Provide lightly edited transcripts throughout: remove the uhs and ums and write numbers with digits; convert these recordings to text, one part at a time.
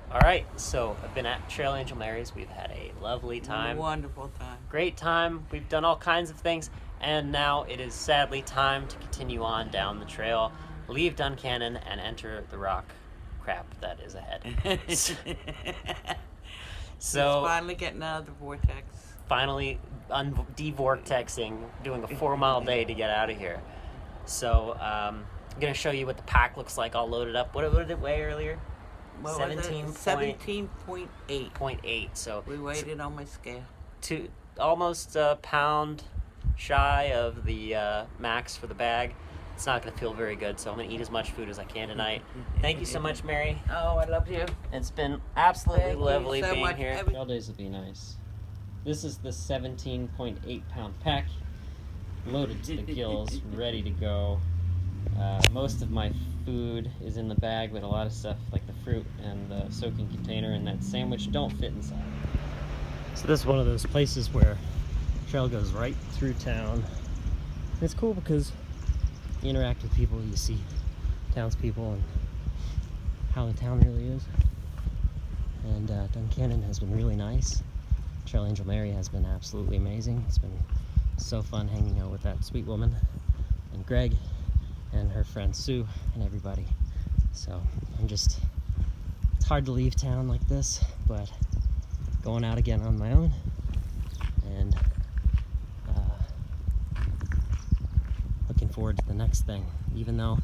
All right, so I've been at Trail Angel Mary's. We've had a lovely time. Wonderful time. Great time. We've done all kinds of things, and now it is sadly time to continue on down the trail, leave Duncannon, and enter the rock crap that is ahead. So It's finally getting out of the vortex. finally de-vortexing, doing a 4-mile day to get out of here. So I'm going to show you what the pack looks like all loaded up. What did it weigh earlier? 17.8. 0.8. So We weighed it on my scale. almost a pound shy of the max for the bag. It's not going to feel very good, so I'm going to eat as much food as I can tonight. Thank you so much, Mary. Oh, I love you. It's been absolutely Thank you lovely so being much. here. Trail days would be nice. This is the 17.8 pound pack, loaded to the gills, ready to go. Most of my food is in the bag, but a lot of stuff like the fruit and the soaking container and that sandwich don't fit inside. So this is one of those places where trail goes right through town. And it's cool because you interact with people, you see townspeople and how the town really is. And Duncannon has been really nice. Trail Angel Mary has been absolutely amazing. It's been so fun hanging out with that sweet woman and Greg and her friend Sue and everybody. So it's hard to leave town like this, but going out again on my own and looking forward to the next thing, even though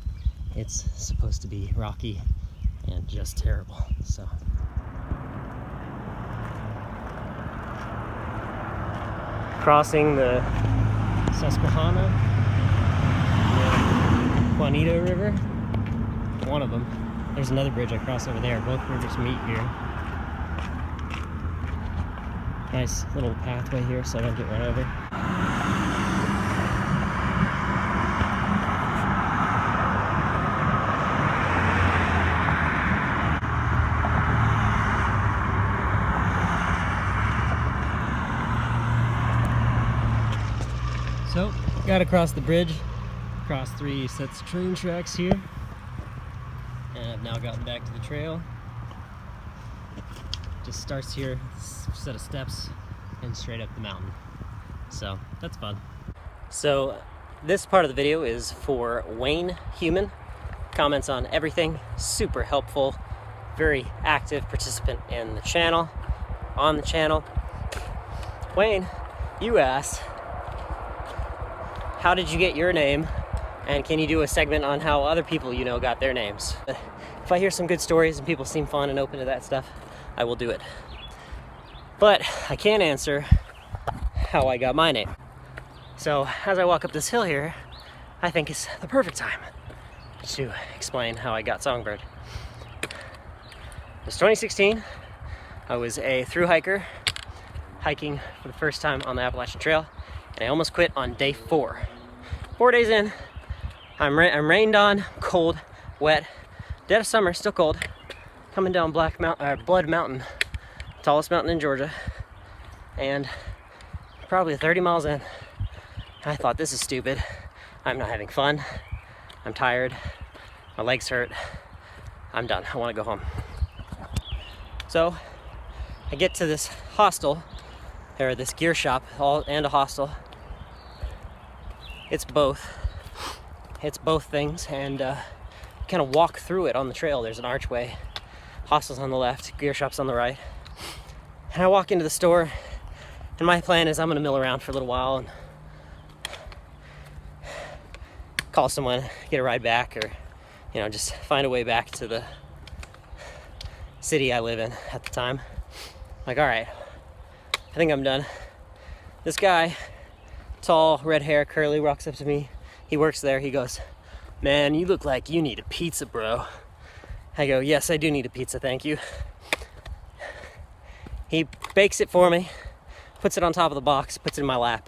it's supposed to be rocky and just terrible. So crossing the Susquehanna, the Juanito River, one of them. There's another bridge I cross over there. Both rivers meet here. Nice little pathway here so I don't get run over. So, got to cross the bridge, cross 3 sets of train tracks here, and I've now gotten back to the trail. Just starts here, set of steps, and straight up the mountain. So, that's fun. So, this part of the video is for Wayne Human. Comments on everything, super helpful, very active participant in the channel, on the channel. Wayne, you asked, how did you get your name? And can you do a segment on how other people you know got their names? If I hear some good stories and people seem fun and open to that stuff, I will do it. But I can't answer how I got my name. So as I walk up this hill here, I think it's the perfect time to explain how I got Songbird. It was 2016. I was a thru hiker, hiking for the first time on the Appalachian Trail, and I almost quit on day 4. 4 days in, I'm rained on, cold, wet, dead of summer, still cold, coming down Blood Mountain, tallest mountain in Georgia, and probably 30 miles in, I thought, this is stupid. I'm not having fun. I'm tired. My legs hurt. I'm done. I want to go home. So I get to this hostel, or this gear shop, and a hostel. It's both things, and kind of walk through it on the trail. There's an archway, hostel's on the left, gear shop's on the right. And I walk into the store, and my plan is I'm gonna mill around for a little while and call someone, get a ride back, or just find a way back to the city I live in at the time. Like, all right, I think I'm done. This guy, tall, red hair, curly, walks up to me. He works there. He goes, "Man, you look like you need a pizza, bro." I go, "Yes, I do need a pizza, thank you." He bakes it for me, puts it on top of the box, puts it in my lap.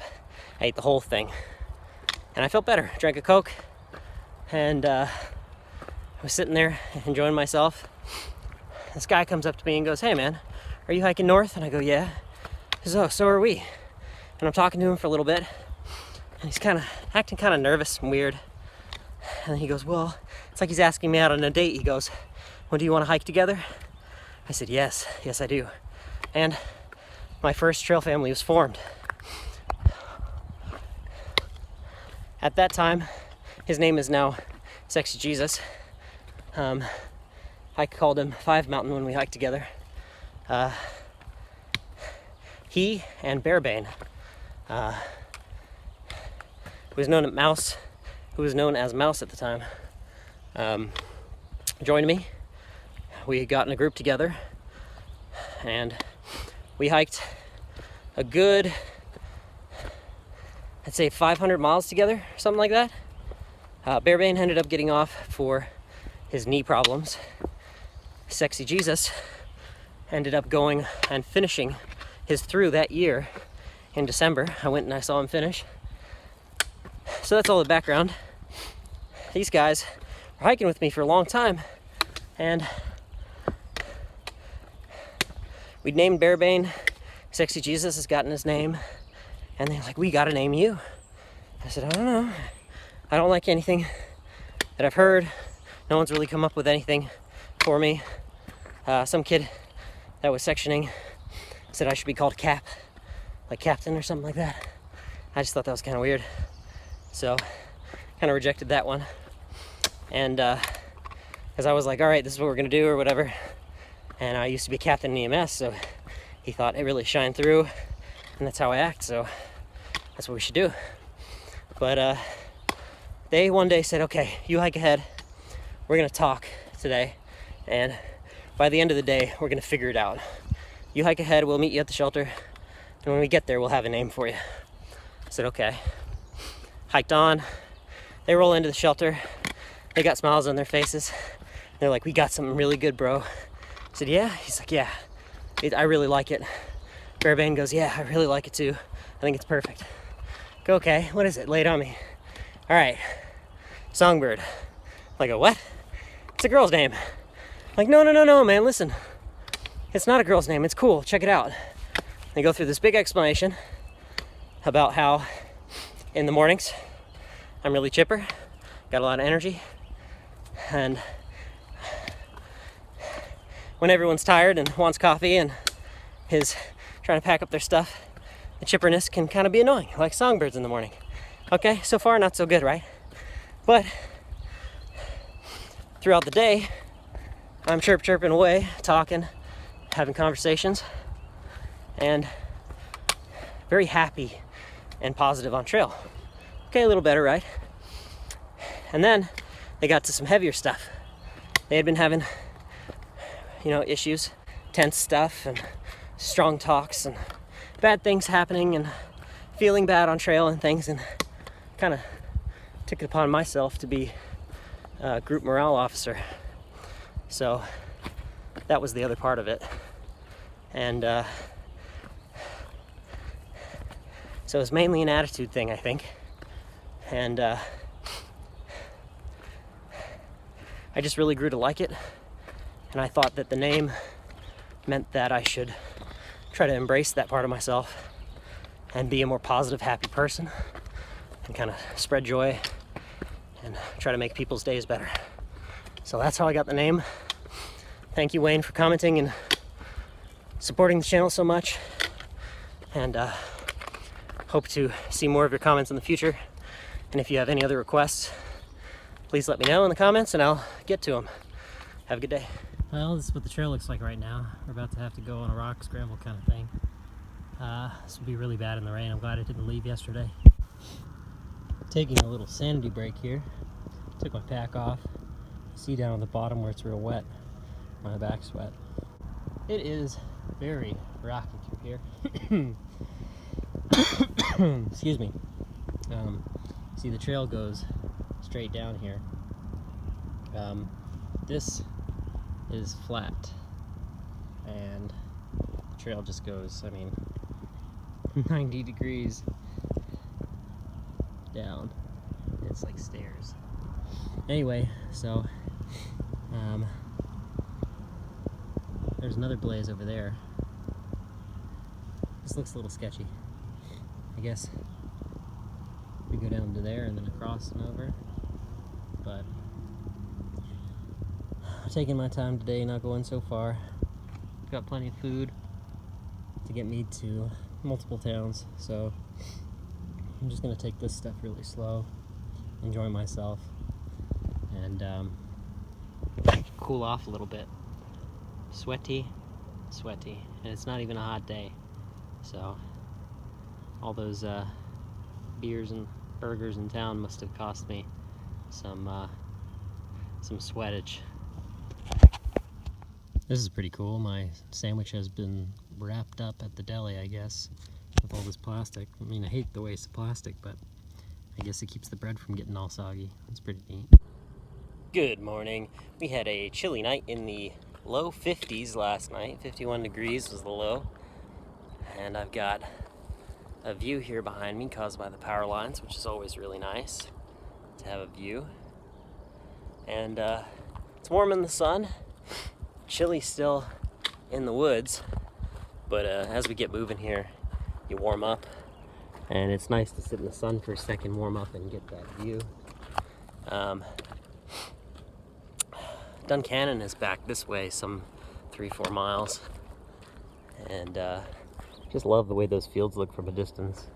I ate the whole thing, and I felt better. Drank a Coke, and I was sitting there enjoying myself. This guy comes up to me and goes, "Hey, man, are you hiking north?" And I go, "Yeah." He goes, "Oh, so are we." And I'm talking to him for a little bit, and he's kind of acting kind of nervous and weird. And then he goes, "Well," it's like he's asking me out on a date. He goes, "Well, do you want to hike together?" I said, yes, yes I do. And my first trail family was formed. At that time, his name is now Sexy Jesus. I called him Five Mountain when we hiked together. He and Bearbane, who was known as Mouse at the time, joined me. We got in a group together and we hiked a good, I'd say 500 miles together, something like that. Bearbane ended up getting off for his knee problems. Sexy Jesus ended up going and finishing his through that year in December. I went and I saw him finish. So that's all the background. These guys were hiking with me for a long time, and we'd named Bearbane. Sexy Jesus has gotten his name, and they're like, we gotta name you. I said, I don't know. I don't like anything that I've heard. No one's really come up with anything for me. Some kid that was sectioning said I should be called Cap, like Captain or something like that. I just thought that was kind of weird. So, kind of rejected that one. And, because I was like, all right, this is what we're gonna do or whatever. And I used to be captain in EMS, so he thought it really shined through, and that's how I act, so that's what we should do. But they one day said, okay, you hike ahead, we're gonna talk today, and by the end of the day, we're gonna figure it out. You hike ahead, we'll meet you at the shelter, and when we get there, we'll have a name for you. I said, okay. Hiked on, they roll into the shelter, they got smiles on their faces. They're like, we got something really good, bro. I said, yeah? He's like, yeah, I really like it. Bearbane goes, yeah, I really like it too. I think it's perfect. Go, okay, what is it? Lay it on me. All right, Songbird. I go, what? It's a girl's name. I'm like, no, man, listen. It's not a girl's name, it's cool, check it out. They go through this big explanation about how in the mornings I'm really chipper, got a lot of energy, and when everyone's tired and wants coffee and is trying to pack up their stuff, the chipperness can kind of be annoying, like songbirds in the morning. Okay, so far not so good, right? But throughout the day, I'm chirping away, talking, having conversations, and very happy and positive on trail. Okay, a little better, right? And then they got to some heavier stuff. They had been having, issues, tense stuff, and strong talks, and bad things happening, and feeling bad on trail and things, and kind of took it upon myself to be a group morale officer. So that was the other part of it. And so it was mainly an attitude thing, I think. And I just really grew to like it. And I thought that the name meant that I should try to embrace that part of myself and be a more positive, happy person and kind of spread joy and try to make people's days better. So that's how I got the name. Thank you, Wayne, for commenting and supporting the channel so much. And hope to see more of your comments in the future. And if you have any other requests, please let me know in the comments and I'll get to them. Have a good day. Well, this is what the trail looks like right now. We're about to have to go on a rock scramble kind of thing. This will be really bad in the rain. I'm glad I didn't leave yesterday. Taking a little sanity break here. Took my pack off. See down on the bottom where it's real wet. My back's wet. It is very rocky through here. Excuse me. See, the trail goes straight down here. This is flat, and the trail just goes, 90 degrees down. It's like stairs. Anyway, so there's another blaze over there. This looks a little sketchy. I guess we go down to there and then across and over, but I'm taking my time today, not going so far. got plenty of food to get me to multiple towns, so I'm just gonna take this stuff really slow, enjoy myself, and cool off a little bit. Sweaty, and it's not even a hot day, so all those beers and burgers in town must have cost me some sweatage. This is pretty cool. My sandwich has been wrapped up at the deli, I guess, with all this plastic. I mean, I hate the waste of plastic, but I guess it keeps the bread from getting all soggy. It's pretty neat. Good morning. We had a chilly night in the low 50s last night. 51 degrees was the low. And I've got a view here behind me caused by the power lines, which is always really nice to have a view. And it's warm in the sun. Chilly still in the woods, but as we get moving here, you warm up, and it's nice to sit in the sun for a second, warm up, and get that view. Duncannon is back this way some 3-4 miles, and just love the way those fields look from a distance.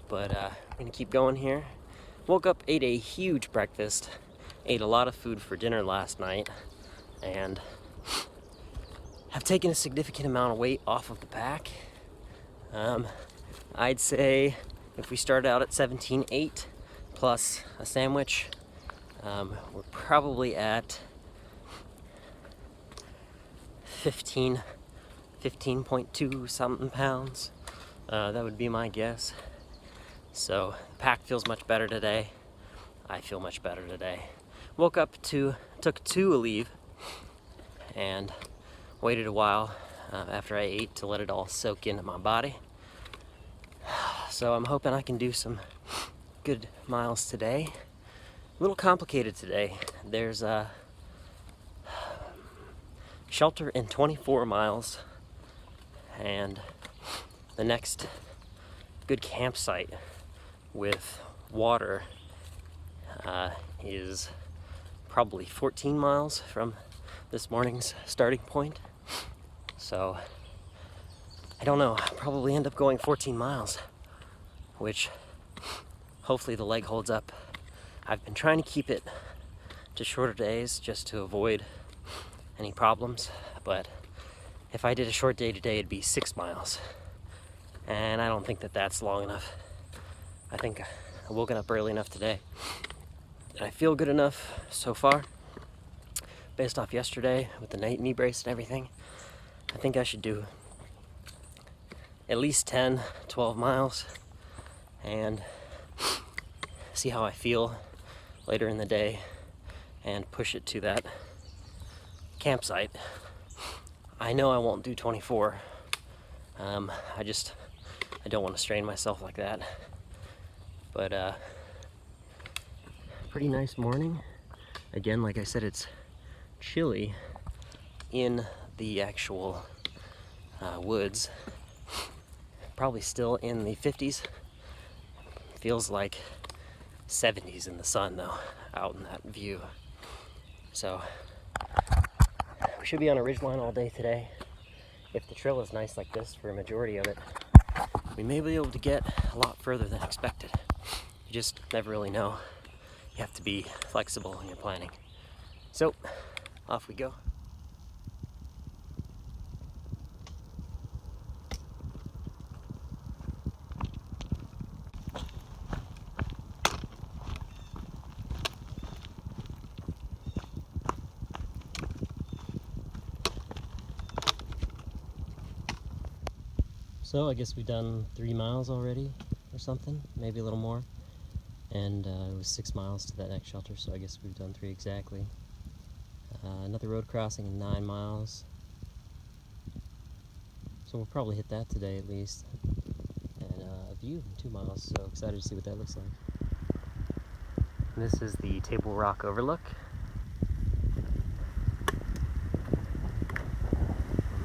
But I'm gonna keep going here. Woke up, ate a huge breakfast, ate a lot of food for dinner last night, and have taken a significant amount of weight off of the pack. I'd say if we start out at 17.8 plus a sandwich, we're probably at 15.2 something pounds. That would be my guess. So the pack feels much better today. I feel much better today. Woke up took 2 Aleve and waited a while after I ate to let it all soak into my body. So I'm hoping I can do some good miles today. A little complicated today. There's a shelter in 24 miles, and the next good campsite with water is probably 14 miles from this morning's starting point. So I don't know, I'll probably end up going 14 miles, which hopefully the leg holds up. I've been trying to keep it to shorter days just to avoid any problems, but if I did a short day today, it'd be 6 miles, and I don't think that that's long enough. I think I've woken up early enough today, and I feel good enough so far. Based off yesterday with the knee brace and everything, I think I should do at least 10, 12 miles and see how I feel later in the day and push it to that campsite. I know I won't do 24. I don't want to strain myself like that. But pretty nice morning. Again, like I said, it's chilly in the actual woods. Probably still in the 50s. Feels like 70s in the sun though, out in that view. So we should be on a ridgeline all day today. If the trail is nice like this for a majority of it, we may be able to get a lot further than expected. You just never really know. You have to be flexible in your planning. So off we go. So I guess we've done 3 miles already or something, maybe a little more. And it was 6 miles to that next shelter, so I guess we've done 3 exactly. Another road crossing in 9 miles. So we'll probably hit that today at least. And a view in 2 miles, so excited to see what that looks like. And this is the Table Rock overlook.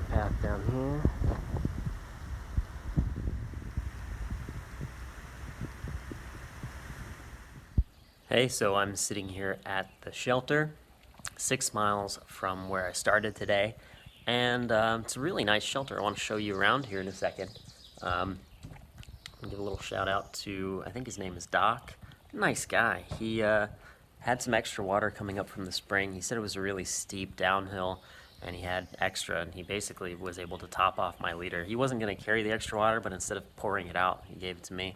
Path down here. Hey, so I'm sitting here at the shelter, 6 miles from where I started today, And it's a really nice shelter. I want to show you around here in a second. I'll give a little shout out to, I think his name is Doc. Nice guy. He had some extra water coming up from the spring. He said it was a really steep downhill, and he had extra, and he basically was able to top off my liter. He wasn't going to carry the extra water, but instead of pouring it out, he gave it to me.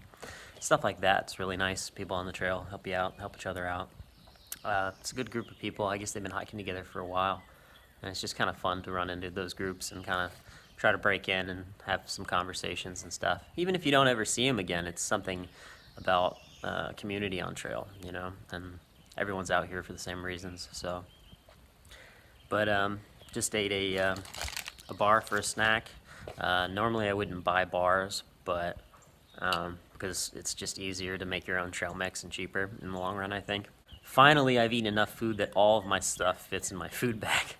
Stuff like that, it's really nice. People on the trail help you out, help each other out. It's a good group of people. I guess they've been hiking together for a while, and it's just kind of fun to run into those groups and kind of try to break in and have some conversations and stuff. Even if you don't ever see them again, it's something about community on trail, you know, and everyone's out here for the same reasons. So, but just ate a bar for a snack. Normally I wouldn't buy bars, but because it's just easier to make your own trail mix and cheaper in the long run, I think. Finally, I've eaten enough food that all of my stuff fits in my food bag,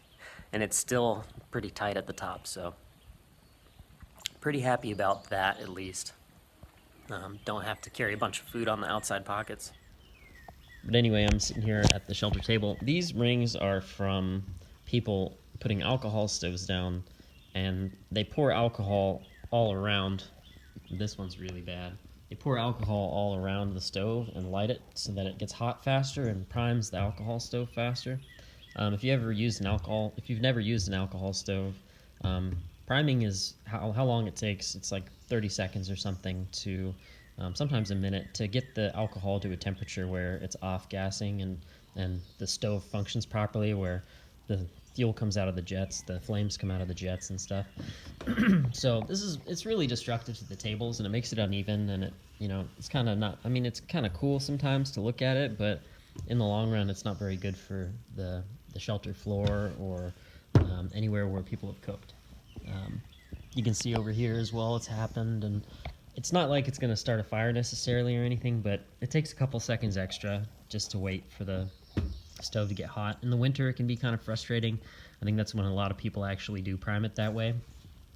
and it's still pretty tight at the top, so pretty happy about that at least. Don't have to carry a bunch of food on the outside pockets. But anyway, I'm sitting here at the shelter table. These rings are from people putting alcohol stoves down, and they pour alcohol all around. This one's really bad. They pour alcohol all around the stove and light it so that it gets hot faster and primes the alcohol stove faster. If you've never used an alcohol stove, priming is how long it takes. It's like 30 seconds or something to, sometimes a minute, to get the alcohol to a temperature where it's off gassing and the stove functions properly, where the fuel comes out of the jets, the flames come out of the jets and stuff. So it's really destructive to the tables, and it makes it uneven, and it, you know, it's kind of not, I mean, it's kind of cool sometimes to look at it, but in the long run, it's not very good for the shelter floor or anywhere where people have cooked. You can see over here as well, it's happened, and it's not like it's going to start a fire necessarily or anything, but it takes a couple seconds extra just to wait for the stove to get hot. In the winter, it can be kind of frustrating. I think that's when a lot of people actually do prime it that way.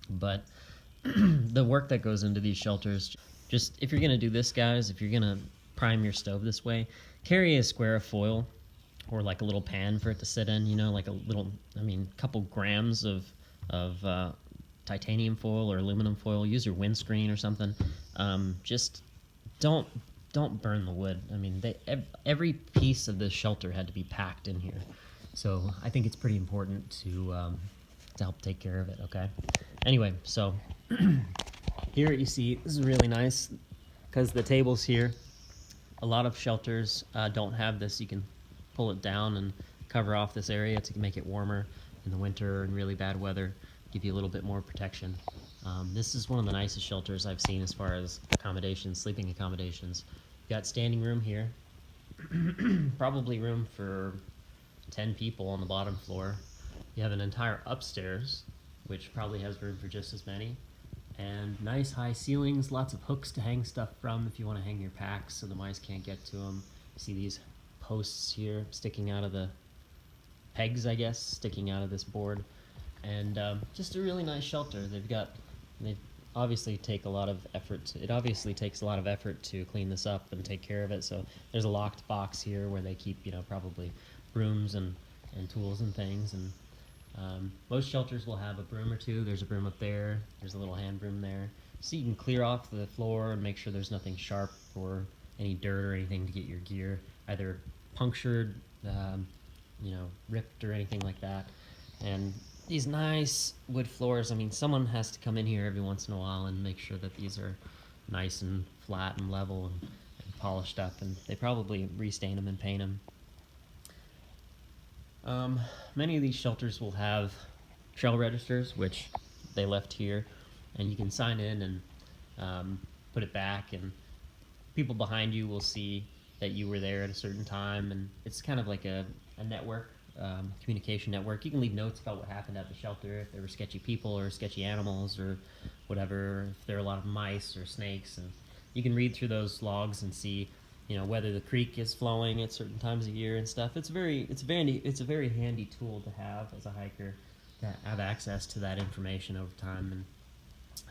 But the work that goes into these shelters, just if you're going to do this, guys, if you're going to prime your stove this way, carry a square of foil or like a little pan for it to sit in, you know, like a little, I mean, couple grams of titanium foil or aluminum foil. Use your windscreen or something. Just don't burn the wood. I mean, every piece of this shelter had to be packed in here, so I think it's pretty important to help take care of it. Okay. Anyway, so here you see this is really nice because the table's here. A lot of shelters don't have this. You can pull it down and cover off this area to make it warmer in the winter and really bad weather. Give you a little bit more protection. This is one of the nicest shelters I've seen as far as accommodations, sleeping accommodations. You got standing room here, probably room for 10 people on the bottom floor. You have an entire upstairs, which probably has room for just as many. And nice high ceilings, lots of hooks to hang stuff from if you want to hang your packs so the mice can't get to them. You see these posts here sticking out of the pegs, I guess, sticking out of this board. And just a really nice shelter. They obviously take a lot of effort. It obviously takes a lot of effort to clean this up and take care of it. So there's a locked box here where they keep, you know, probably brooms and tools and things. And most shelters will have a broom or two. There's a broom up there. There's a little hand broom there. So you can clear off the floor and make sure there's nothing sharp or any dirt or anything to get your gear either punctured, you know, ripped or anything like that. And these nice wood floors, I mean, someone has to come in here every once in a while and make sure that these are nice and flat and level and polished up, and they probably restain them and paint them. Many of these shelters will have trail registers, which they left here, and you can sign in and put it back, and people behind you will see that you were there at a certain time, and it's kind of like a network. Communication network. You can leave notes about what happened at the shelter, if there were sketchy people or sketchy animals or whatever, if there are a lot of mice or snakes, and you can read through those logs and see, you know, whether the creek is flowing at certain times of year and stuff. It's a very handy tool to have as a hiker, to have access to that information over time and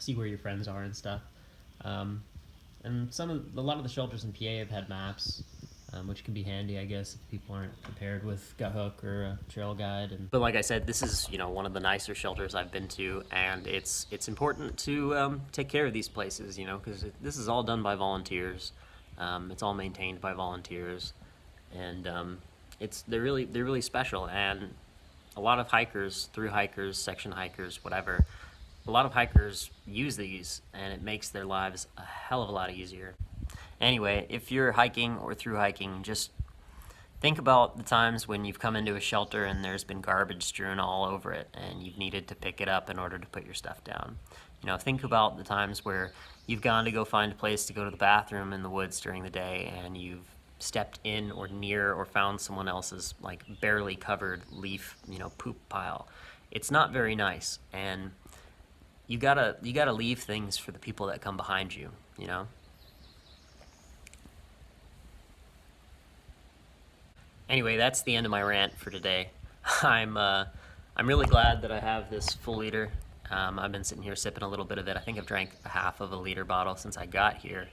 see where your friends are and stuff. And a lot of the shelters in PA have had maps. which can be handy, I guess, if people aren't prepared with gut hook or a trail guide. But like I said, this is, you know, one of the nicer shelters I've been to, and it's important to take care of these places, you know, because this is all done by volunteers. It's all maintained by volunteers, and they're really special. And a lot of hikers, through hikers, section hikers, whatever, a lot of hikers use these, and it makes their lives a hell of a lot easier. Anyway, if you're hiking or through hiking, just think about the times when you've come into a shelter and there's been garbage strewn all over it and you've needed to pick it up in order to put your stuff down. You know, think about the times where you've gone to go find a place to go to the bathroom in the woods during the day and you've stepped in or near or found someone else's like barely covered leaf, you know, poop pile. It's not very nice, and you gotta leave things for the people that come behind you, you know? Anyway, that's the end of my rant for today. I'm really glad that I have this full liter. I've been sitting here sipping a little bit of it. I think I've drank a half of a liter bottle since I got here.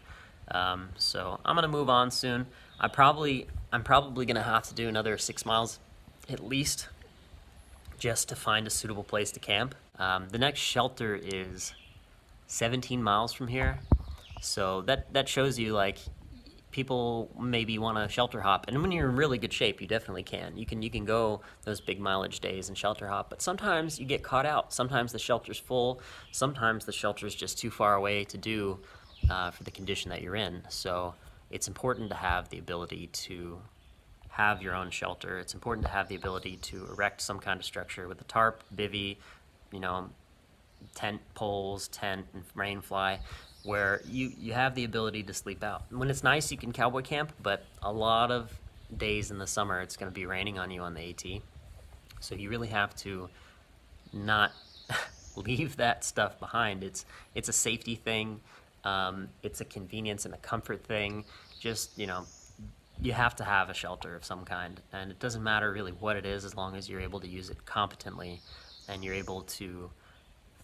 So I'm gonna move on soon. I'm probably gonna have to do another 6 miles at least just to find a suitable place to camp. The next shelter is 17 miles from here. So that shows you, like, people maybe want to shelter hop, and when you're in really good shape, you definitely can. You can go those big mileage days and shelter hop, but sometimes you get caught out. Sometimes the shelter's full. Sometimes the shelter's just too far away to do for the condition that you're in. So it's important to have the ability to have your own shelter. It's important to have the ability to erect some kind of structure with a tarp, bivvy, you know, tent poles, tent, and rain fly, where you have the ability to sleep out. When it's nice, you can cowboy camp, but a lot of days in the summer, it's gonna be raining on you on the AT. So you really have to not leave that stuff behind. It's a safety thing. It's a convenience and a comfort thing. Just, you know, you have to have a shelter of some kind, and it doesn't matter really what it is as long as you're able to use it competently and you're able to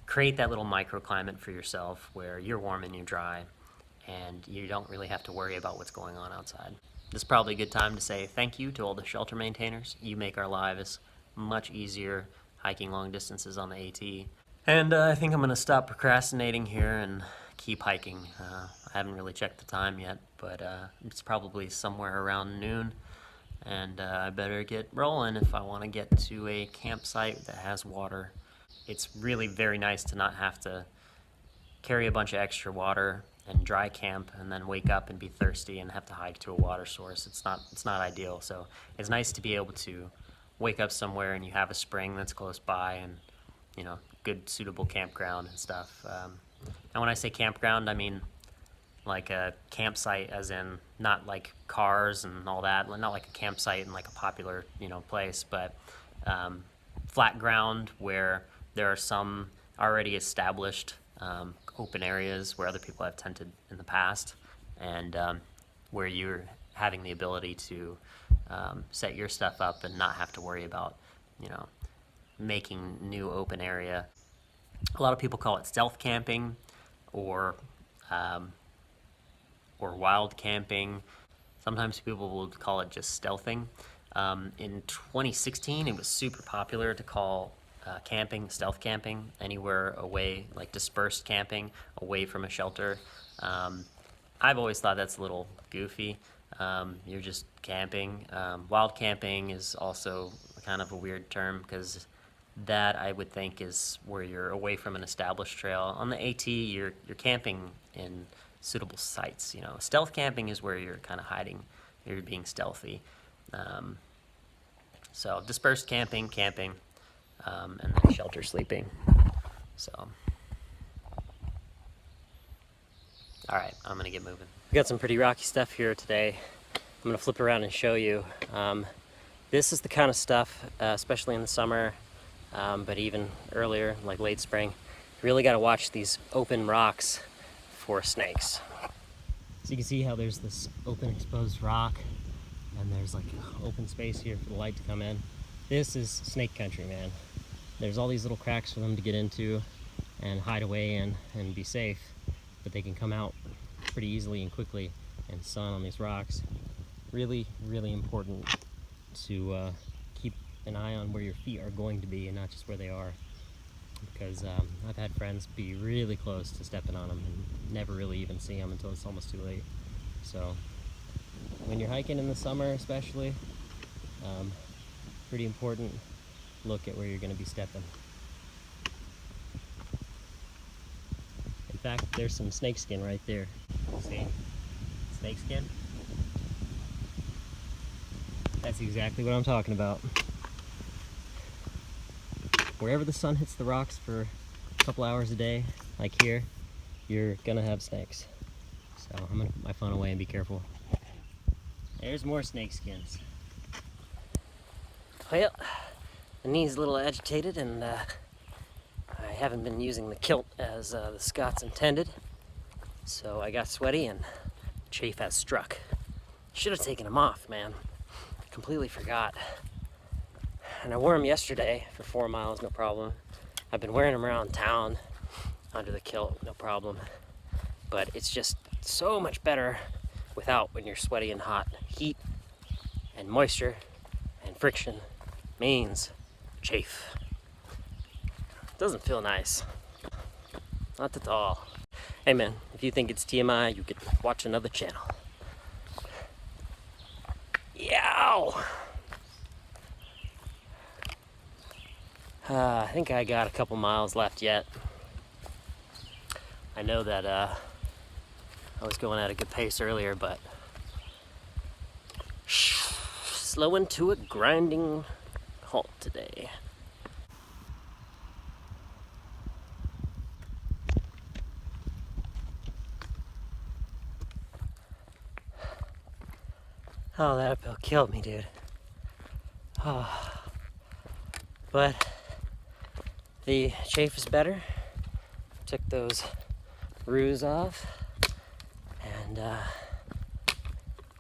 create that little microclimate for yourself where you're warm and you're dry and you don't really have to worry about what's going on outside. This is probably a good time to say thank you to all the shelter maintainers. You make our lives much easier hiking long distances on the AT. And I think I'm gonna stop procrastinating here and keep hiking. I haven't really checked the time yet, but it's probably somewhere around noon, and I better get rolling if I want to get to a campsite that has water. It's really very nice to not have to carry a bunch of extra water and dry camp and then wake up and be thirsty and have to hike to a water source. It's not ideal. So it's nice to be able to wake up somewhere and you have a spring that's close by and, you know, good suitable campground and stuff. And when I say campground, I mean like a campsite as in not like cars and all that, not like a campsite in like a popular, you know, place, but flat ground where there are some already established open areas where other people have tented in the past, and where you're having the ability to set your stuff up and not have to worry about, you know, making new open area. A lot of people call it stealth camping or wild camping. Sometimes people will call it just stealthing. In 2016, it was super popular to call camping stealth camping, anywhere away, like dispersed camping away from a shelter. I've always thought that's a little goofy. You're just camping. Wild camping is also kind of a weird term because that I would think is where you're away from an established trail. On the AT, you're camping in suitable sites. You know, stealth camping is where you're kind of hiding. You're being stealthy. So dispersed camping, and then shelter sleeping. So, all right, I'm gonna get moving. We got some pretty rocky stuff here today. I'm gonna flip around and show you. This is the kind of stuff, especially in the summer, but even earlier, like late spring, you really gotta watch these open rocks for snakes. So you can see how there's this open exposed rock, and there's like open space here for the light to come in. This is snake country, man. There's all these little cracks for them to get into and hide away in and be safe, but they can come out pretty easily and quickly and sun on these rocks. really, really important to keep an eye on where your feet are going to be and not just where they are. Because I've had friends be really close to stepping on them and never really even see them until it's almost too late. So when you're hiking in the summer especially, pretty important, look at where you're going to be stepping. In fact, there's some snakeskin right there. See? Snakeskin? That's exactly what I'm talking about. Wherever the sun hits the rocks for a couple hours a day, like here, you're gonna have snakes. So I'm gonna put my phone away and be careful. There's more snake skins. Well, the knee's a little agitated and I haven't been using the kilt as the Scots intended. So I got sweaty and chafe has struck. Should have taken them off, man. Completely forgot. And I wore them yesterday for 4 miles, no problem. I've been wearing them around town under the kilt, no problem. But it's just so much better without when you're sweaty and hot. Heat and moisture and friction means chafe. Doesn't feel nice. Not at all. Hey man, if you think it's TMI, you could watch another channel. Yow! I think I got a couple miles left yet. I know that I was going at a good pace earlier, but slowing to a grinding halt today. Oh, that uphill killed me, dude. Oh. But the chafe is better. Took those roos off and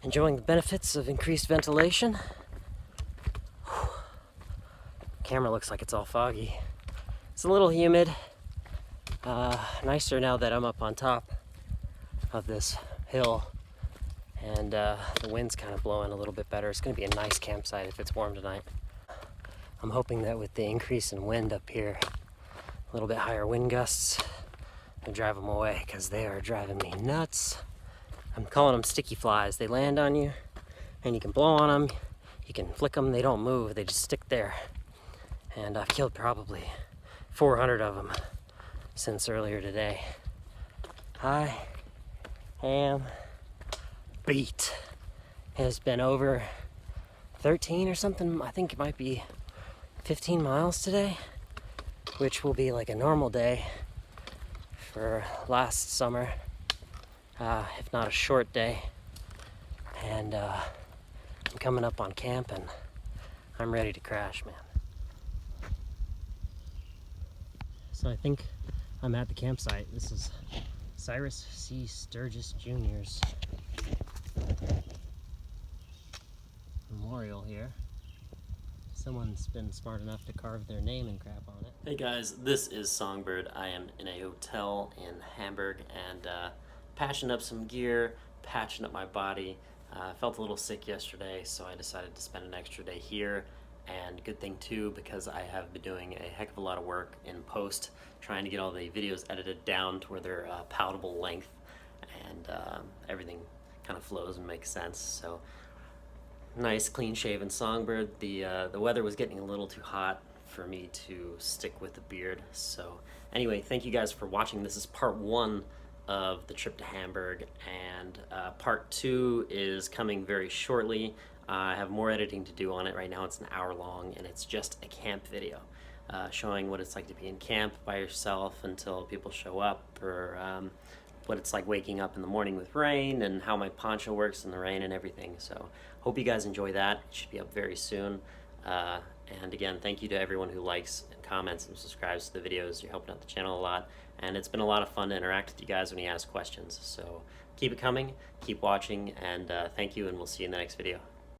enjoying the benefits of increased ventilation. Whew. Camera looks like it's all foggy. It's a little humid. Nicer now that I'm up on top of this hill and the wind's kind of blowing a little bit better. It's going to be a nice campsite if it's warm tonight. I'm hoping that with the increase in wind up here, a little bit higher wind gusts, will drive them away because they are driving me nuts. I'm calling them sticky flies. They land on you and you can blow on them, you can flick them, they don't move, they just stick there. And I've killed probably 400 of them since earlier today. I am beat. It has been over 13 or something. I think it might be 15 miles today, which will be like a normal day for last summer, if not a short day. And I'm coming up on camp and I'm ready to crash, man. So I think I'm at the campsite. This is Cyrus C. Sturgis Jr.'s memorial here. Someone's been smart enough to carve their name and crap on it. Hey guys, this is Songbird. I am in a hotel in Hamburg and patching up some gear, patching up my body. I felt a little sick yesterday, so I decided to spend an extra day here. And good thing too, because I have been doing a heck of a lot of work in post, trying to get all the videos edited down to where they're palatable length and everything kind of flows and makes sense. So nice clean shaven Songbird. The weather was getting a little too hot for me to stick with the beard. So anyway, thank you guys for watching. This is part 1 of the trip to Hamburg, and part 2 is coming very shortly. I have more editing to do on it. Right now it's an hour long and it's just a camp video showing what it's like to be in camp by yourself until people show up, or what it's like waking up in the morning with rain and how my poncho works in the rain and everything. So hope you guys enjoy that. It should be up very soon. And again, thank you to everyone who likes and comments and subscribes to the videos. You're helping out the channel a lot, and it's been a lot of fun to interact with you guys when you ask questions. So keep it coming, keep watching, and thank you, and we'll see you in the next video.